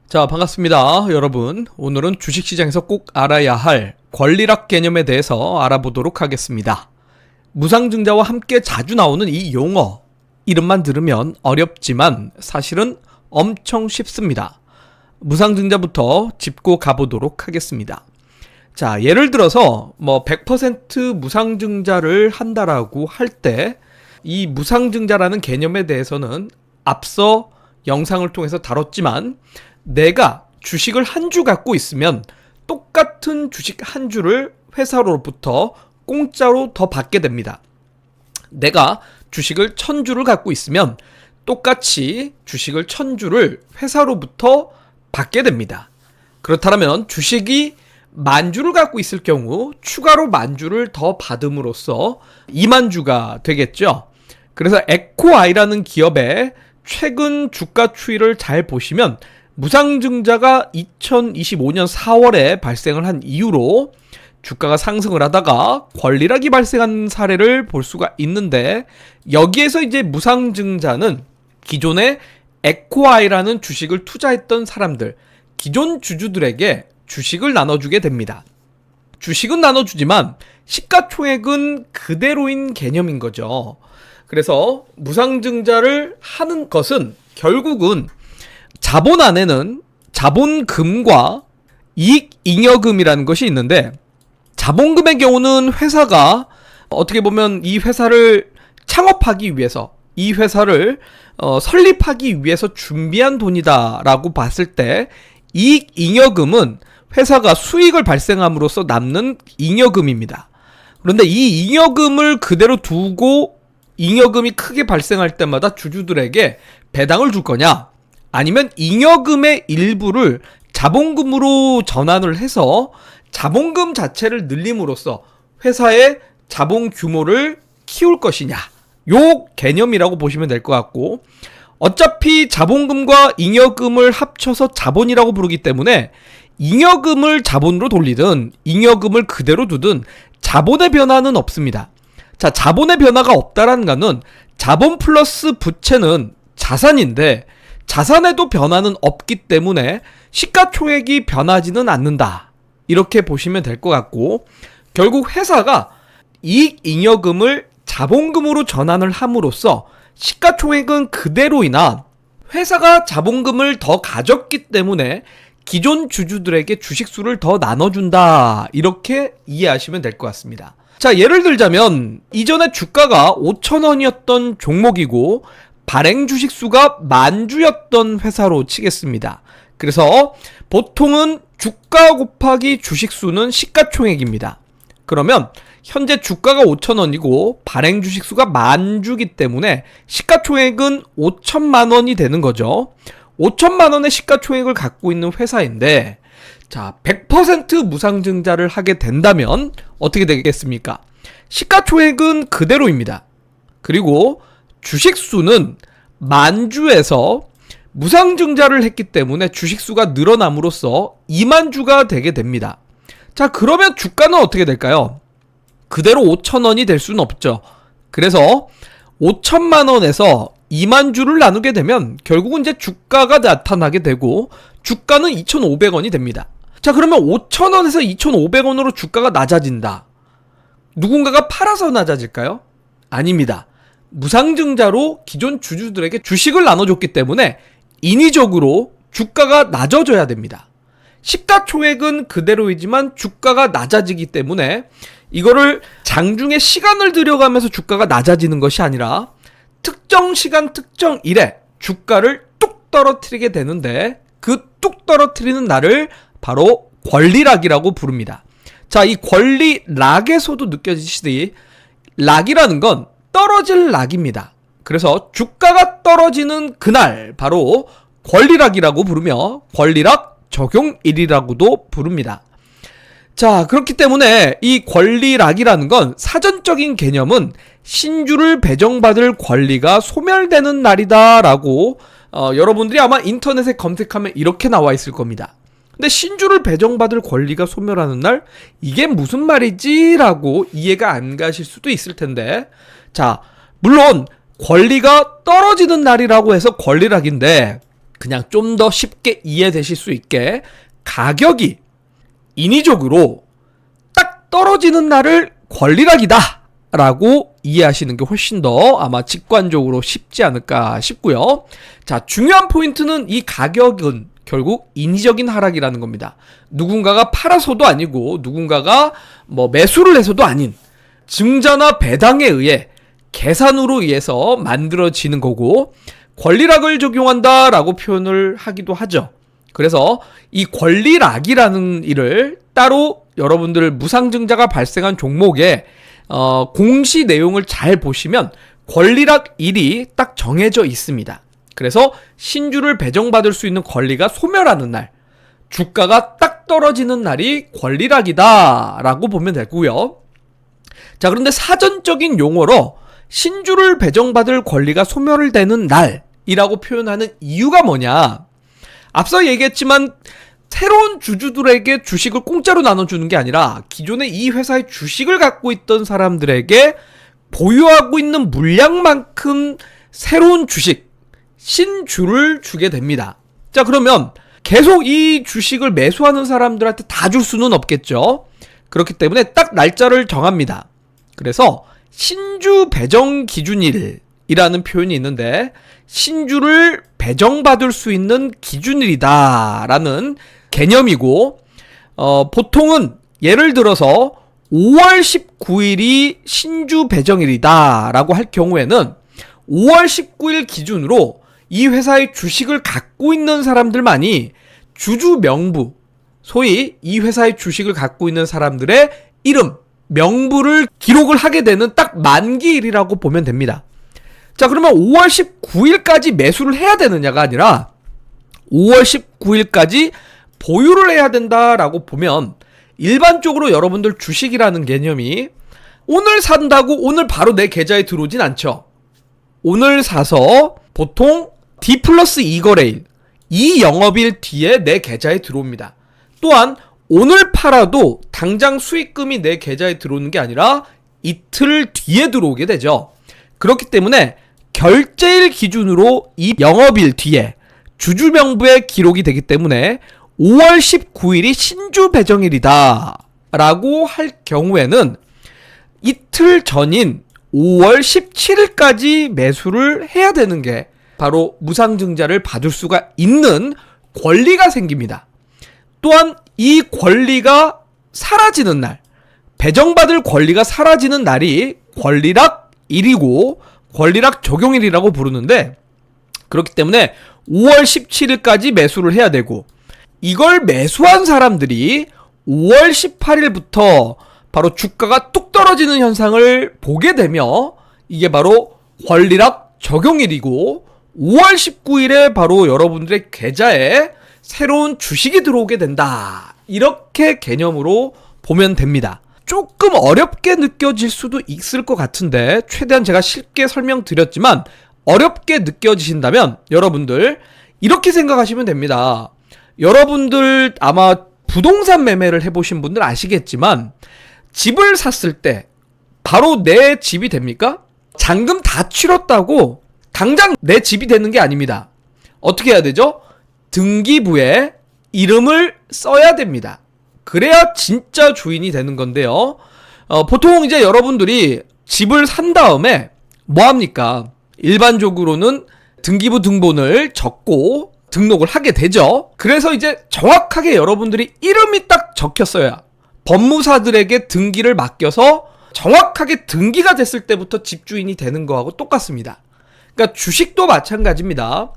자, 반갑습니다. 여러분. 오늘은 주식시장에서 꼭 알아야 할 권리락 개념에 대해서 알아보도록 하겠습니다. 무상증자와 함께 자주 나오는 이 용어, 이름만 들으면 어렵지만 사실은 엄청 쉽습니다. 무상증자부터 짚고 가보도록 하겠습니다. 자, 예를 들어서 100% 무상증자를 한다라고 할 때 이 무상증자라는 개념에 대해서는 앞서 영상을 통해서 다뤘지만 내가 주식을 한 주 갖고 있으면 똑같은 주식 한 주를 회사로부터 공짜로 더 받게 됩니다. 내가 주식을 1000주를 갖고 있으면 똑같이 주식을 1000주를 회사로부터 받게 됩니다. 그렇다면 주식이 10,000주를 갖고 있을 경우 추가로 10,000주를 더 받음으로써 20,000주가 되겠죠. 그래서 에코아이라는 기업의 최근 주가 추이를 잘 보시면 무상증자가 2025년 4월에 발생을 한 이후로 주가가 상승을 하다가 권리락이 발생한 사례를 볼 수가 있는데, 여기에서 이제 무상증자는 기존에 에코아이라는 주식을 투자했던 사람들, 기존 주주들에게 주식을 나눠주게 됩니다. 주식은 나눠주지만 시가총액은 그대로인 개념인 거죠. 그래서 무상증자를 하는 것은 결국은 자본 안에는 자본금과 이익잉여금이라는 것이 있는데, 자본금의 경우는 회사가 어떻게 보면 이 회사를 창업하기 위해서, 이 회사를 설립하기 위해서 준비한 돈이다라고 봤을 때, 이익잉여금은 회사가 수익을 발생함으로써 남는 잉여금입니다. 그런데 이 잉여금을 그대로 두고 잉여금이 크게 발생할 때마다 주주들에게 배당을 줄 거냐, 아니면 잉여금의 일부를 자본금으로 전환을 해서 자본금 자체를 늘림으로써 회사의 자본 규모를 키울 것이냐, 요 개념이라고 보시면 될 것 같고, 어차피 자본금과 잉여금을 합쳐서 자본이라고 부르기 때문에 잉여금을 자본으로 돌리든 잉여금을 그대로 두든 자본의 변화는 없습니다. 자, 자본의 변화가 없다라는 거는 자본 플러스 부채는 자산인데 자산에도 변화는 없기 때문에 시가총액이 변하지는 않는다, 이렇게 보시면 될 것 같고, 결국 회사가 이익잉여금을 자본금으로 전환을 함으로써 시가총액은 그대로이나 회사가 자본금을 더 가졌기 때문에 기존 주주들에게 주식수를 더 나눠준다, 이렇게 이해하시면 될 것 같습니다. 자, 예를 들자면 이전에 주가가 5,000원이었던 종목이고 발행 주식수가 10,000주였던 회사로 치겠습니다. 그래서 보통은 주가 곱하기 주식수는 시가총액입니다. 그러면 현재 주가가 5,000원이고 발행 주식수가 10,000주기 때문에 시가총액은 5천만 원이 되는 거죠. 5천만 원의 시가총액을 갖고 있는 회사인데, 자, 100% 무상증자를 하게 된다면 어떻게 되겠습니까? 시가총액은 그대로입니다. 그리고 주식수는 10,000주에서 무상증자를 했기 때문에 주식수가 늘어남으로써 20,000주가 되게 됩니다. 자, 그러면 주가는 어떻게 될까요? 그대로 5,000원이 될 수는 없죠. 그래서 5천만 원에서 20,000주를 나누게 되면 결국은 이제 주가가 나타나게 되고 주가는 2,500원이 됩니다. 자, 그러면 5,000원에서 2,500원으로 주가가 낮아진다. 누군가가 팔아서 낮아질까요? 아닙니다. 무상증자로 기존 주주들에게 주식을 나눠줬기 때문에 인위적으로 주가가 낮아져야 됩니다. 시가총액은 그대로이지만 주가가 낮아지기 때문에 이거를 장중에 시간을 들여가면서 주가가 낮아지는 것이 아니라 특정 시간 특정 일에 주가를 뚝 떨어뜨리게 되는데, 그 뚝 떨어뜨리는 날을 바로 권리락이라고 부릅니다. 자, 이 권리락에서도 느껴지시듯이 락이라는 건 떨어질 락입니다. 그래서 주가가 떨어지는 그날 바로 권리락이라고 부르며 권리락 적용일이라고도 부릅니다. 자, 그렇기 때문에 이 권리락이라는 건 사전적인 개념은 신주를 배정받을 권리가 소멸되는 날이다라고 여러분들이 아마 인터넷에 검색하면 이렇게 나와 있을 겁니다. 근데 신주를 배정받을 권리가 소멸하는 날, 이게 무슨 말이지? 라고 이해가 안 가실 수도 있을 텐데, 자, 물론 권리가 떨어지는 날이라고 해서 권리락인데 그냥 좀 더 쉽게 이해되실 수 있게 가격이 인위적으로 딱 떨어지는 날을 권리락이다 라고 이해하시는 게 훨씬 더 아마 직관적으로 쉽지 않을까 싶고요. 자, 중요한 포인트는 이 가격은 결국 인위적인 하락이라는 겁니다. 누군가가 팔아서도 아니고 누군가가 매수를 해서도 아닌 증자나 배당에 의해 계산으로 의해서 만들어지는 거고 권리락을 적용한다라고 표현을 하기도 하죠. 그래서 이 권리락이라는 일을 따로 여러분들 무상증자가 발생한 종목에 공시 내용을 잘 보시면 권리락 1이 딱 정해져 있습니다. 그래서 신주를 배정받을 수 있는 권리가 소멸하는 날, 주가가 딱 떨어지는 날이 권리락이다 라고 보면 되고요. 자, 그런데 사전적인 용어로 신주를 배정받을 권리가 소멸되는 날이라고 표현하는 이유가 뭐냐? 앞서 얘기했지만 새로운 주주들에게 주식을 공짜로 나눠주는 게 아니라 기존에 이 회사의 주식을 갖고 있던 사람들에게 보유하고 있는 물량만큼 새로운 주식, 신주를 주게 됩니다. 자, 그러면 계속 이 주식을 매수하는 사람들한테 다 줄 수는 없겠죠. 그렇기 때문에 딱 날짜를 정합니다. 그래서 신주 배정 기준일이라는 표현이 있는데 신주를 배정받을 수 있는 기준일이다라는 개념이고 보통은 예를 들어서 5월 19일이 신주 배정일이다라고 할 경우에는 5월 19일 기준으로 이 회사의 주식을 갖고 있는 사람들만이 주주 명부, 소위 이 회사의 주식을 갖고 있는 사람들의 이름, 명부를 기록을 하게 되는 딱 만기일이라고 보면 됩니다. 자, 그러면 5월 19일까지 매수를 해야 되느냐가 아니라 5월 19일까지 보유를 해야 된다라고 보면 일반적으로 여러분들 주식이라는 개념이 오늘 산다고 오늘 바로 내 계좌에 들어오진 않죠. 오늘 사서 보통 D+2 거래일, 이 영업일 뒤에 내 계좌에 들어옵니다. 또한 오늘 팔아도 당장 수익금이 내 계좌에 들어오는 게 아니라 이틀 뒤에 들어오게 되죠. 그렇기 때문에 결제일 기준으로 이 영업일 뒤에 주주 명부에 기록이 되기 때문에 5월 19일이 신주 배정일이다 라고 할 경우에는 이틀 전인 5월 17일까지 매수를 해야 되는 게 바로 무상증자를 받을 수가 있는 권리가 생깁니다. 또한 이 권리가 사라지는 날, 배정받을 권리가 사라지는 날이 권리락일이고 권리락 적용일이라고 부르는데 그렇기 때문에 5월 17일까지 매수를 해야 되고 이걸 매수한 사람들이 5월 18일부터 바로 주가가 뚝 떨어지는 현상을 보게 되며 이게 바로 권리락 적용일이고 5월 19일에 바로 여러분들의 계좌에 새로운 주식이 들어오게 된다. 이렇게 개념으로 보면 됩니다. 조금 어렵게 느껴질 수도 있을 것 같은데 최대한 제가 쉽게 설명드렸지만 어렵게 느껴지신다면 여러분들 이렇게 생각하시면 됩니다. 여러분들 아마 부동산 매매를 해보신 분들 아시겠지만 집을 샀을 때 바로 내 집이 됩니까? 잔금 다 치렀다고 당장 내 집이 되는 게 아닙니다. 어떻게 해야 되죠? 등기부에 이름을 써야 됩니다. 그래야 진짜 주인이 되는 건데요. 보통 이제 여러분들이 집을 산 다음에 뭐 합니까? 일반적으로는 등기부 등본을 적고 등록을 하게 되죠. 그래서 이제 정확하게 여러분들이 이름이 딱 적혔어야 법무사들에게 등기를 맡겨서 정확하게 등기가 됐을 때부터 집주인이 되는 거하고 똑같습니다. 그러니까 주식도 마찬가지입니다.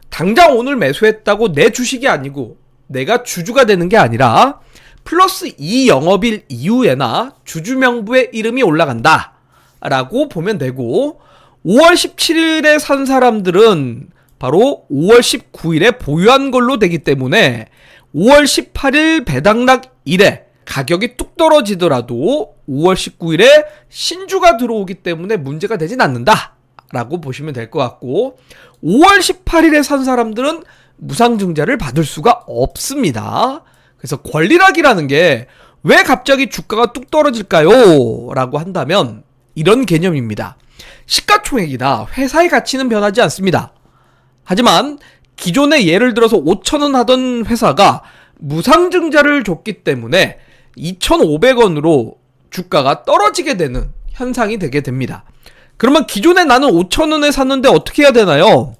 당장 오늘 매수했다고 내 주식이 아니고 내가 주주가 되는 게 아니라 플러스 이 영업일 이후에나 주주 명부에 이름이 올라간다 라고 보면 되고 5월 17일에 산 사람들은 바로 5월 19일에 보유한 걸로 되기 때문에 5월 18일 배당락 일에 가격이 뚝 떨어지더라도 5월 19일에 신주가 들어오기 때문에 문제가 되진 않는다 라고 보시면 될 것 같고 5월 18일에 산 사람들은 무상증자를 받을 수가 없습니다. 그래서 권리락이라는 게 왜 갑자기 주가가 뚝 떨어질까요? 라고 한다면 이런 개념입니다. 시가총액이나 회사의 가치는 변하지 않습니다. 하지만 기존에 예를 들어서 5,000원 하던 회사가 무상증자를 줬기 때문에 2,500원으로 주가가 떨어지게 되는 현상이 되게 됩니다. 그러면 기존에 나는 5,000원에 샀는데 어떻게 해야 되나요?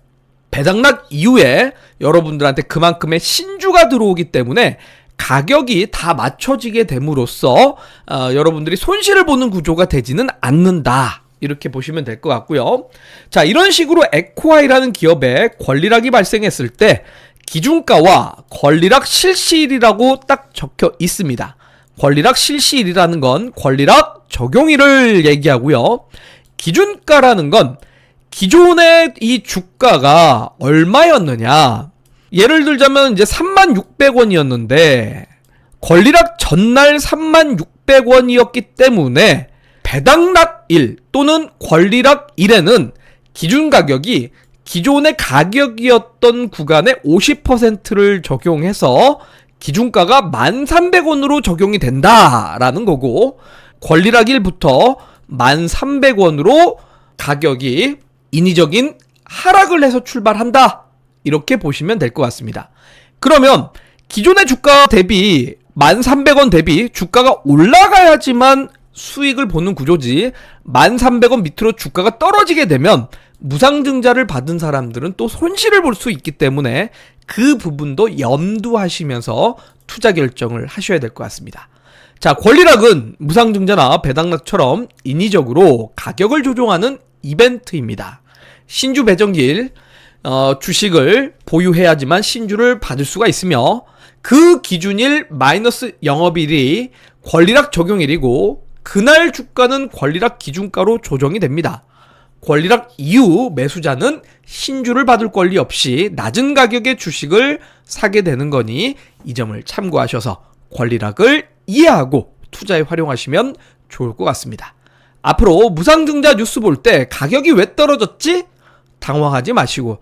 배당락 이후에 여러분들한테 그만큼의 신주가 들어오기 때문에 가격이 다 맞춰지게 됨으로써 여러분들이 손실을 보는 구조가 되지는 않는다. 이렇게 보시면 될 것 같고요. 자, 이런 식으로 에코아이라는 기업에 권리락이 발생했을 때 기준가와 권리락 실시일이라고 딱 적혀 있습니다. 권리락 실시일이라는 건 권리락 적용일을 얘기하고요. 기준가라는 건 기존의 이 주가가 얼마였느냐. 예를 들자면 이제 36,600원이었는데 권리락 전날 36,600원이었기 때문에 배당락일 또는 권리락일에는 기준 가격이 기존의 가격이었던 구간의 50%를 적용해서 기준가가 1,300원으로 적용이 된다라는 거고, 권리락일부터 1,300원으로 가격이 인위적인 하락을 해서 출발한다. 이렇게 보시면 될 것 같습니다. 그러면 기존의 주가 대비 1,300원 대비 주가가 올라가야지만 수익을 보는 구조지, 1,300원 밑으로 주가가 떨어지게 되면 무상증자를 받은 사람들은 또 손실을 볼 수 있기 때문에 그 부분도 염두하시면서 투자 결정을 하셔야 될 것 같습니다. 자, 권리락은 무상증자나 배당락처럼 인위적으로 가격을 조종하는 이벤트입니다. 신주 배정일, 주식을 보유해야지만 신주를 받을 수가 있으며 그 기준일 마이너스 영업일이 권리락 적용일이고 그날 주가는 권리락 기준가로 조정이 됩니다. 권리락 이후 매수자는 신주를 받을 권리 없이 낮은 가격의 주식을 사게 되는 거니 이 점을 참고하셔서 권리락을 이해하고 투자에 활용하시면 좋을 것 같습니다. 앞으로 무상증자 뉴스 볼 때 가격이 왜 떨어졌지? 당황하지 마시고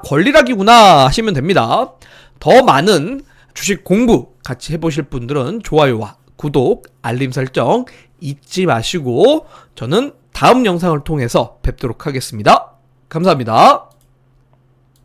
권리락이구나 하시면 됩니다. 더 많은 주식 공부 같이 해보실 분들은 좋아요와 구독, 알림 설정 잊지 마시고 저는 다음 영상을 통해서 뵙도록 하겠습니다. 감사합니다.